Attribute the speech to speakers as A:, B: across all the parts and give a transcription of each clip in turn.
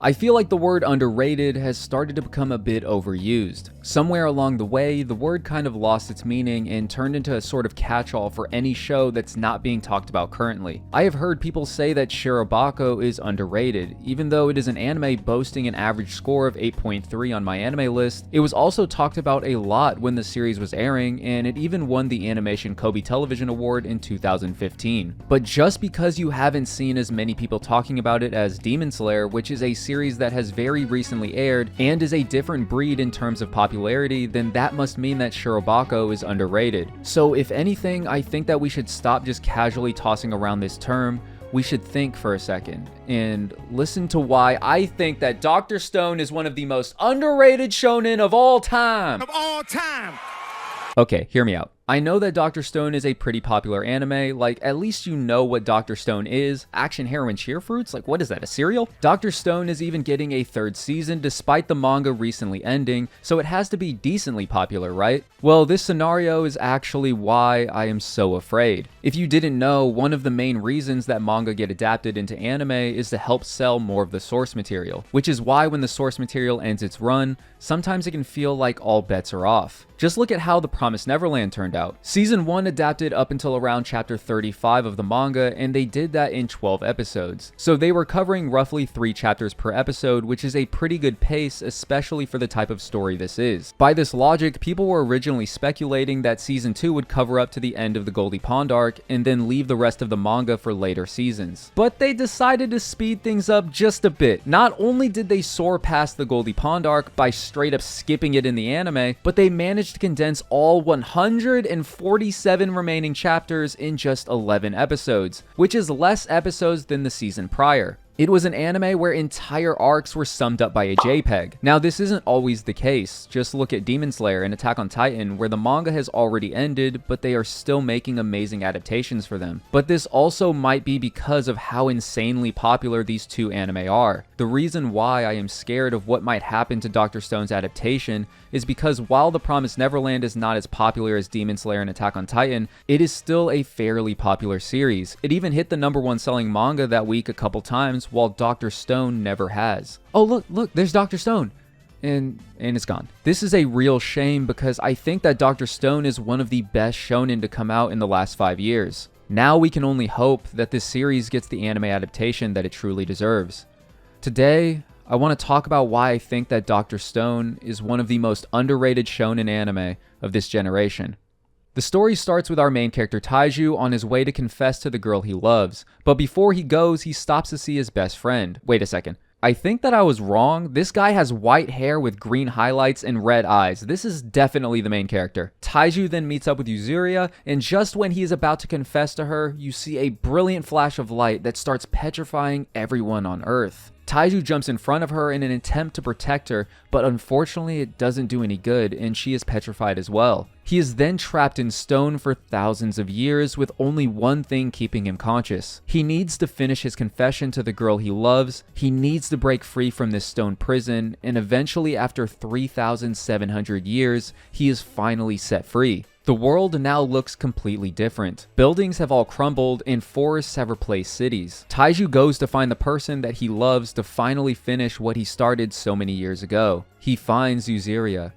A: I feel like the word underrated has started to become a bit overused. Somewhere along the way, the word kind of lost its meaning and turned into a sort of catch-all for any show that's not being talked about currently. I have heard people say that Shirobako is underrated, even though it is an anime boasting an average score of 8.3 on my anime list. It was also talked about a lot when the series was airing, and it even won the Animation Kobe Television Award in 2015. But just because you haven't seen as many people talking about it as Demon Slayer, which is a series that has very recently aired and is a different breed in terms of popularity, then that must mean that Shirobako is underrated. So if anything, I think that we should stop just casually tossing around this term. We should think for a second and listen to why I think that Dr. Stone is one of the most underrated shonen of all time. Okay, hear me out. I know that Dr. Stone is a pretty popular anime, like at least you know what Dr. Stone is. Action Heroine Cheer Fruits? Like what is that, a cereal? Dr. Stone is even getting a third season despite the manga recently ending, so it has to be decently popular, right? Well, this scenario is actually why I am so afraid. If you didn't know, one of the main reasons that manga get adapted into anime is to help sell more of the source material, which is why when the source material ends its run, sometimes it can feel like all bets are off. Just look at how The Promised Neverland turned out. Season 1 adapted up until around chapter 35 of the manga, and they did that in 12 episodes. So they were covering roughly 3 chapters per episode, which is a pretty good pace, especially for the type of story this is. By this logic, people were originally speculating that Season 2 would cover up to the end of the Goldie Pond arc, and then leave the rest of the manga for later seasons. But they decided to speed things up just a bit. Not only did they soar past the Goldie Pond arc by straight up skipping it in the anime, but they managed to condense all 147 remaining chapters in just 11 episodes, which is less episodes than the season prior. It was an anime where entire arcs were summed up by a JPEG. Now, this isn't always the case. Just look at Demon Slayer and Attack on Titan, where the manga has already ended, but they are still making amazing adaptations for them. But this also might be because of how insanely popular these two anime are. The reason why I am scared of what might happen to Dr. Stone's adaptation is because while The Promised Neverland is not as popular as Demon Slayer and Attack on Titan, it is still a fairly popular series. It even hit the #1 selling manga that week a couple times, while Dr. Stone never has. Oh, look, there's Dr. Stone. And it's gone. This is a real shame because I think that Dr. Stone is one of the best shonen to come out in the last 5 years. Now we can only hope that this series gets the anime adaptation that it truly deserves. Today, I want to talk about why I think that Dr. Stone is one of the most underrated shonen anime of this generation. The story starts with our main character Taiju on his way to confess to the girl he loves, but before he goes, he stops to see his best friend. Wait a second. I think that I was wrong. This guy has white hair with green highlights and red eyes. This is definitely the main character. Taiju then meets up with Yuzuria, and just when he is about to confess to her, you see a brilliant flash of light that starts petrifying everyone on Earth. Taiju jumps in front of her in an attempt to protect her, but unfortunately it doesn't do any good and she is petrified as well. He is then trapped in stone for thousands of years with only one thing keeping him conscious. He needs to finish his confession to the girl he loves, he needs to break free from this stone prison, and eventually after 3,700 years, he is finally set free. The world now looks completely different. Buildings have all crumbled and forests have replaced cities. Taiju goes to find the person that he loves to finally finish what he started so many years ago. He finds Yuzuria,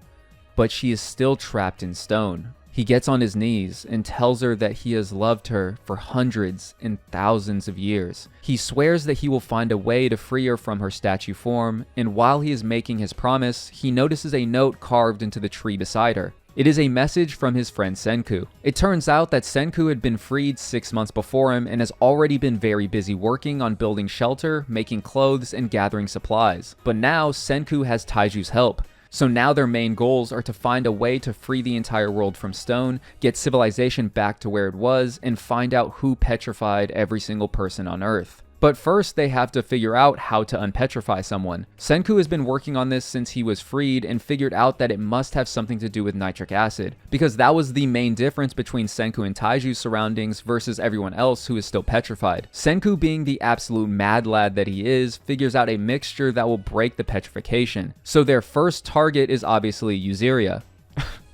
A: but she is still trapped in stone. He gets on his knees and tells her that he has loved her for hundreds and thousands of years. He swears that he will find a way to free her from her statue form, and while he is making his promise, he notices a note carved into the tree beside her. It is a message from his friend Senku. It turns out that Senku had been freed 6 months before him and has already been very busy working on building shelter, making clothes, and gathering supplies. But now Senku has Taiju's help. So now their main goals are to find a way to free the entire world from stone, get civilization back to where it was, and find out who petrified every single person on Earth. But first, they have to figure out how to unpetrify someone. Senku has been working on this since he was freed and figured out that it must have something to do with nitric acid, because that was the main difference between Senku and Taiju's surroundings versus everyone else who is still petrified. Senku, being the absolute mad lad that he is, figures out a mixture that will break the petrification. So their first target is obviously Yuzuria.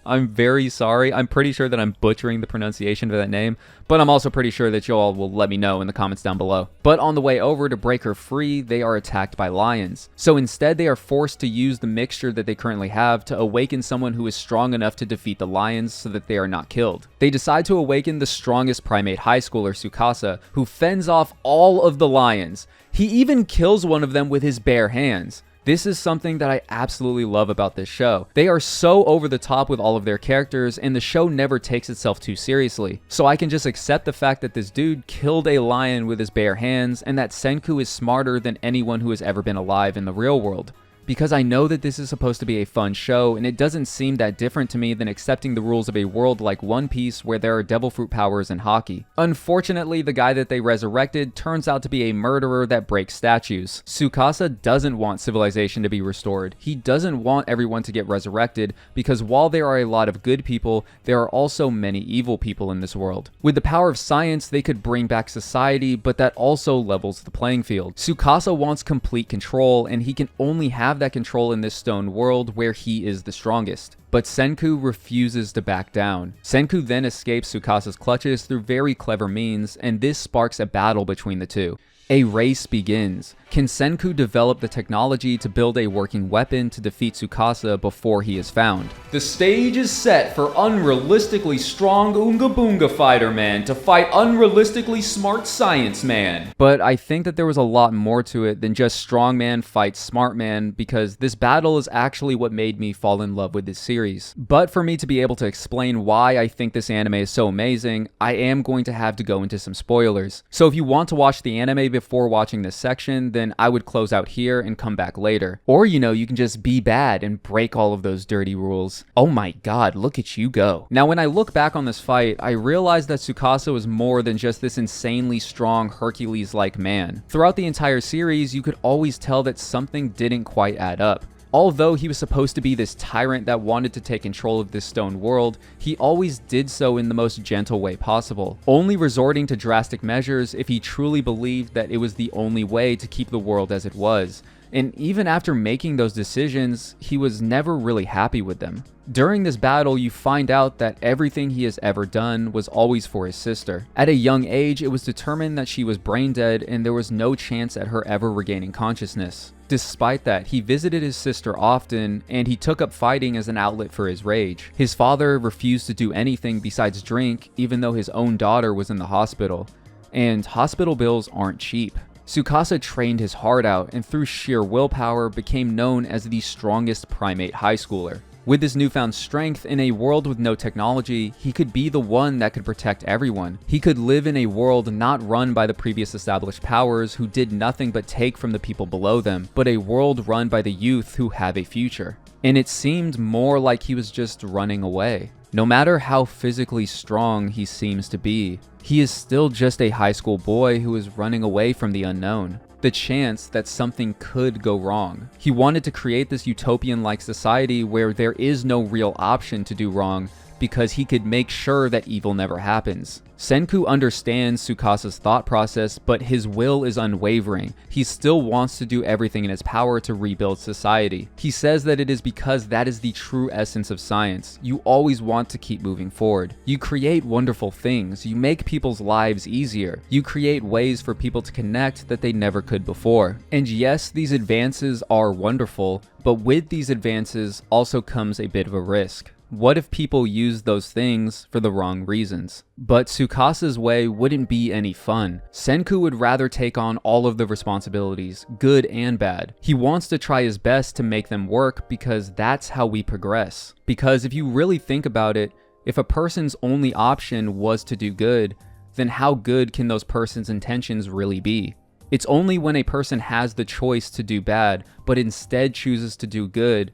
A: I'm very sorry. I'm pretty sure that I'm butchering the pronunciation of that name, but I'm also pretty sure that y'all will let me know in the comments down below. But on the way over to break her free, they are attacked by lions. So instead, they are forced to use the mixture that they currently have to awaken someone who is strong enough to defeat the lions so that they are not killed. They decide to awaken the strongest primate high schooler, Tsukasa, who fends off all of the lions. He even kills one of them with his bare hands. This is something that I absolutely love about this show. They are so over the top with all of their characters, and the show never takes itself too seriously. So I can just accept the fact that this dude killed a lion with his bare hands, and that Senku is smarter than anyone who has ever been alive in the real world. Because I know that this is supposed to be a fun show, and it doesn't seem that different to me than accepting the rules of a world like One Piece where there are devil fruit powers and hockey. Unfortunately, the guy that they resurrected turns out to be a murderer that breaks statues. Tsukasa doesn't want civilization to be restored. He doesn't want everyone to get resurrected, because while there are a lot of good people, there are also many evil people in this world. With the power of science, they could bring back society, but that also levels the playing field. Tsukasa wants complete control, and he can only have that control in this stone world where he is the strongest. But Senku refuses to back down. Senku then escapes Tsukasa's clutches through very clever means, and this sparks a battle between the two. A race begins. Can Senku develop the technology to build a working weapon to defeat Tsukasa before he is found? The stage is set for unrealistically strong Oonga Boonga Fighter Man to fight unrealistically smart Science Man. But I think that there was a lot more to it than just strong man fights smart man, because this battle is actually what made me fall in love with this series. But for me to be able to explain why I think this anime is so amazing, I am going to have to go into some spoilers. So if you want to watch the anime before watching this section, then I would close out here and come back later. Or, you know, you can just be bad and break all of those dirty rules. Oh my god, look at you go. Now, when I look back on this fight, I realized that Tsukasa was more than just this insanely strong Hercules-like man. Throughout the entire series, you could always tell that something didn't quite add up. Although he was supposed to be this tyrant that wanted to take control of this stone world, he always did so in the most gentle way possible, only resorting to drastic measures if he truly believed that it was the only way to keep the world as it was. And even after making those decisions, he was never really happy with them. During this battle, you find out that everything he has ever done was always for his sister. At a young age, it was determined that she was brain dead and there was no chance at her ever regaining consciousness. Despite that, he visited his sister often, and he took up fighting as an outlet for his rage. His father refused to do anything besides drink, even though his own daughter was in the hospital. And hospital bills aren't cheap. Tsukasa trained his heart out, and through sheer willpower became known as the strongest primate high schooler. With his newfound strength in a world with no technology, he could be the one that could protect everyone. He could live in a world not run by the previous established powers who did nothing but take from the people below them, but a world run by the youth who have a future. And it seemed more like he was just running away. No matter how physically strong he seems to be, he is still just a high school boy who is running away from the unknown. The chance that something could go wrong. He wanted to create this utopian-like society where there is no real option to do wrong, because he could make sure that evil never happens. Senku understands Tsukasa's thought process, but his will is unwavering. He still wants to do everything in his power to rebuild society. He says that it is because that is the true essence of science. You always want to keep moving forward. You create wonderful things. You make people's lives easier. You create ways for people to connect that they never could before. And yes, these advances are wonderful, but with these advances also comes a bit of a risk. What if people use those things for the wrong reasons? But Tsukasa's way wouldn't be any fun. Senku would rather take on all of the responsibilities, good and bad. He wants to try his best to make them work because that's how we progress. Because if you really think about it, if a person's only option was to do good, then how good can those person's intentions really be? It's only when a person has the choice to do bad, but instead chooses to do good,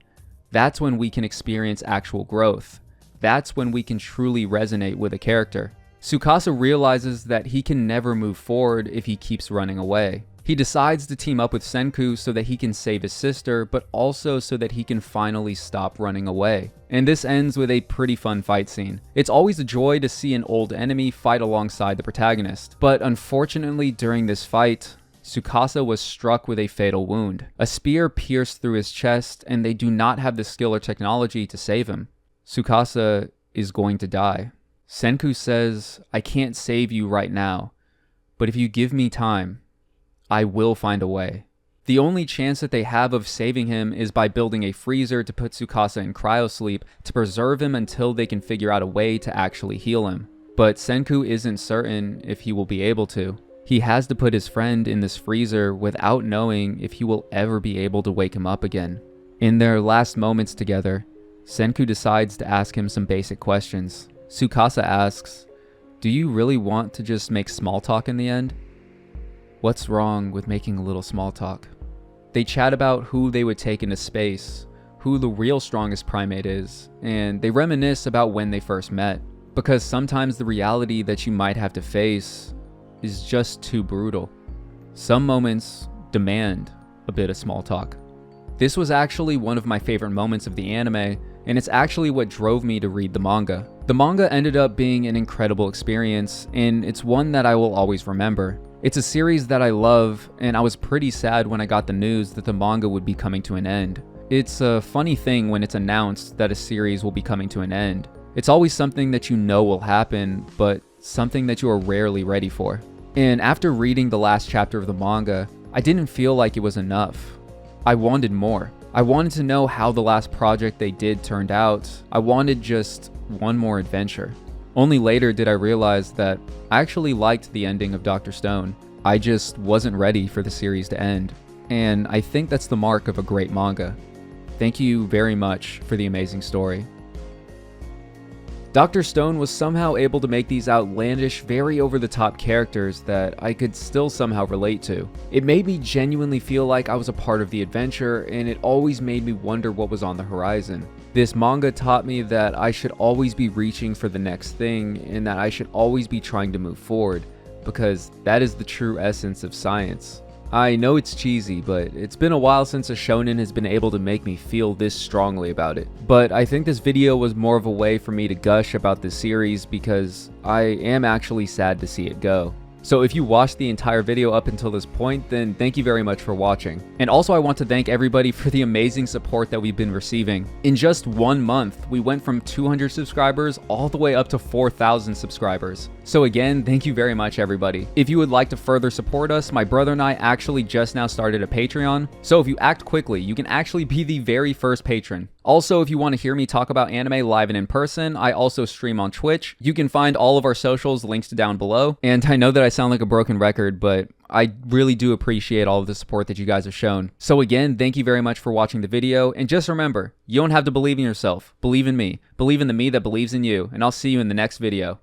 A: that's when we can experience actual growth. That's when we can truly resonate with a character. Tsukasa realizes that he can never move forward if he keeps running away. He decides to team up with Senku so that he can save his sister, but also so that he can finally stop running away. And this ends with a pretty fun fight scene. It's always a joy to see an old enemy fight alongside the protagonist, but unfortunately during this fight, Tsukasa was struck with a fatal wound. A spear pierced through his chest, and they do not have the skill or technology to save him. Tsukasa is going to die. Senku says, I can't save you right now, but if you give me time, I will find a way. The only chance that they have of saving him is by building a freezer to put Tsukasa in cryosleep to preserve him until they can figure out a way to actually heal him. But Senku isn't certain if he will be able to. He has to put his friend in this freezer without knowing if he will ever be able to wake him up again. In their last moments together, Senku decides to ask him some basic questions. Tsukasa asks, do you really want to just make small talk in the end? What's wrong with making a little small talk? They chat about who they would take into space, who the real strongest primate is, and they reminisce about when they first met. Because sometimes the reality that you might have to face is just too brutal. Some moments demand a bit of small talk. This was actually one of my favorite moments of the anime, and it's actually what drove me to read the manga. The manga ended up being an incredible experience, and it's one that I will always remember. It's a series that I love, and I was pretty sad when I got the news that the manga would be coming to an end. It's a funny thing when it's announced that a series will be coming to an end. It's always something that you know will happen, but something that you are rarely ready for. And after reading the last chapter of the manga, I didn't feel like it was enough. I wanted more. I wanted to know how the last project they did turned out. I wanted just one more adventure. Only later did I realize that I actually liked the ending of Dr. Stone. I just wasn't ready for the series to end. And I think that's the mark of a great manga. Thank you very much for the amazing story. Dr. Stone was somehow able to make these outlandish, very over-the-top characters that I could still somehow relate to. It made me genuinely feel like I was a part of the adventure, and it always made me wonder what was on the horizon. This manga taught me that I should always be reaching for the next thing, and that I should always be trying to move forward, because that is the true essence of science. I know it's cheesy, but it's been a while since a shonen has been able to make me feel this strongly about it. But I think this video was more of a way for me to gush about this series because I am actually sad to see it go. So if you watched the entire video up until this point, then thank you very much for watching. And also I want to thank everybody for the amazing support that we've been receiving. In just 1 month, we went from 200 subscribers all the way up to 4,000 subscribers. So again, thank you very much everybody. If you would like to further support us, my brother and I actually just now started a Patreon. So if you act quickly, you can actually be the very first patron. Also, if you want to hear me talk about anime live and in person, I also stream on Twitch. You can find all of our socials linked down below. And I know that I sound like a broken record, but I really do appreciate all of the support that you guys have shown. So again, thank you very much for watching the video. And just remember, you don't have to believe in yourself. Believe in me. Believe in the me that believes in you. And I'll see you in the next video.